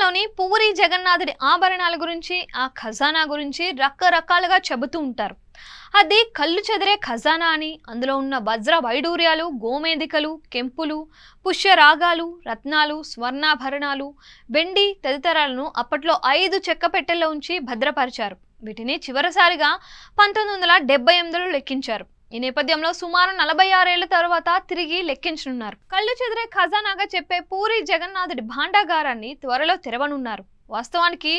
తిరుపతిలోని పూరి జగన్నాథుడి ఆభరణాల గురించి, ఆ ఖజానా గురించి రకరకాలుగా చెబుతూ ఉంటారు. అది కళ్ళు చెదిరే ఖజానా అని, అందులో ఉన్న వజ్ర వైడూర్యాలు, గోమేదికలు, కెంపులు, పుష్యరాగాలు, రత్నాలు, స్వర్ణాభరణాలు, వెండి తదితరాలను అప్పట్లో 5 చెక్క పెట్టెల్లో ఉంచి భద్రపరిచారు. వీటిని చివరిసారిగా 1978లో లెక్కించారు. ఈ నేపథ్యంలో సుమారు 46 ఏళ్ల తర్వాత తిరిగి లెక్కించనున్నారు. కళ్ళు చెదిరే ఖజానాగా చెప్పే పూరి జగన్నాథుడి భాండాగారాన్ని త్వరలో తెరవనున్నారు. వాస్తవానికి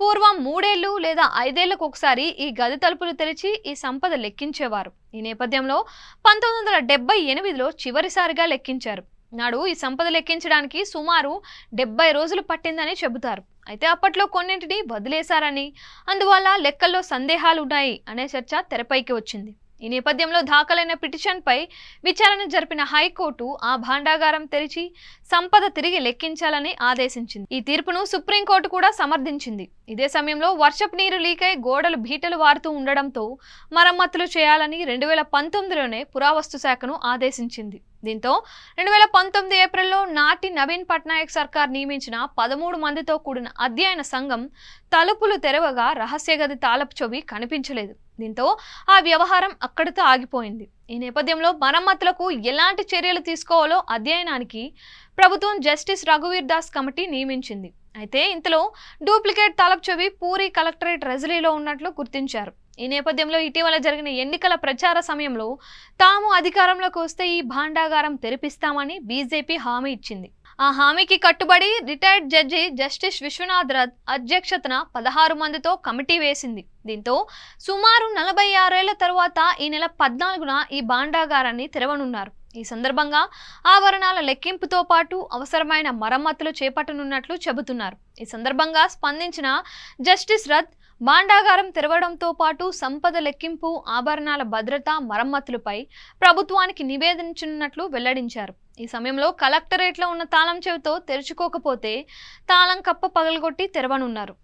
పూర్వం 3 ఏళ్లు లేదా 5 ఏళ్లకు ఒకసారి ఈ గది తలుపులు తెరిచి ఈ సంపద లెక్కించేవారు. ఈ నేపథ్యంలో 1978లో చివరిసారిగా లెక్కించారు. నాడు ఈ సంపద లెక్కించడానికి సుమారు 70 రోజులు పట్టిందని చెబుతారు. అయితే అప్పట్లో కొన్నింటిని వదిలేశారని, అందువల్ల లెక్కల్లో సందేహాలు ఉన్నాయి అనే చర్చ తెరపైకి వచ్చింది. ఈ నేపథ్యంలో దాఖలైన పిటిషన్పై విచారణ జరిపిన హైకోర్టు ఆ భాండాగారం తెరిచి సంపద తిరిగి లెక్కించాలని ఆదేశించింది. ఈ తీర్పును సుప్రీంకోర్టు కూడా సమర్థించింది. ఇదే సమయంలో వర్షపు నీరు లీకై గోడలు బీటలు వారుతూ ఉండడంతో మరమ్మతులు చేయాలని 2019లోనే పురావస్తు శాఖను ఆదేశించింది. దీంతో 2019 ఏప్రిల్లో నాటి నవీన్ పట్నాయక్ సర్కార్ నియమించిన 13 మందితో కూడిన అధ్యయన సంఘం తలుపులు తెరవగా రహస్య గది తాళపు చెవి కనిపించలేదు. దీంతో ఆ వ్యవహారం అక్కడితో ఆగిపోయింది. ఈ నేపథ్యంలో మరమ్మతులకు ఎలాంటి చర్యలు తీసుకోవాలో అధ్యయనానికి ప్రభుత్వం జస్టిస్ రఘువీర్ దాస్ కమిటీ నియమించింది. అయితే ఇంతలో డూప్లికేట్ తాళపు చెవి పూరి కలెక్టరేట్ ట్రెజరీలో ఉన్నట్లు గుర్తించారు. ఈ నేపథ్యంలో ఇటీవల జరిగిన ఎన్నికల ప్రచార సమయంలో తాము అధికారంలోకి వస్తే ఈ భాండాగారం తెరిపిస్తామని బీజేపీ హామీ ఇచ్చింది. ఆ హామీకి కట్టుబడి retired judge justice Vishwanath Rath అధ్యక్షతన 16 మందితో కమిటీ వేసింది. దీంతో సుమారు 46 ఏళ్ల తరువాత ఈ నెల 14న ఈ భాండాగారాన్ని తెరవనున్నారు. ఈ సందర్భంగా ఆభరణాల లెక్కింపుతో పాటు అవసరమైన మరమ్మతులు చేపట్టనున్నట్లు చెబుతున్నారు. ఈ సందర్భంగా స్పందించిన జస్టిస్ రథ్ భాండాగారం తెరవడంతో పాటు సంపద లెక్కింపు, ఆభరణాల భద్రత, మరమ్మతులపై ప్రభుత్వానికి నివేదించనున్నట్లు వెల్లడించారు. ఈ సమయంలో కలెక్టరేట్లో ఉన్న తాళం చెవితో తెరుచుకోకపోతే తాళం కప్ప పగలగొట్టి తెరవనున్నారు.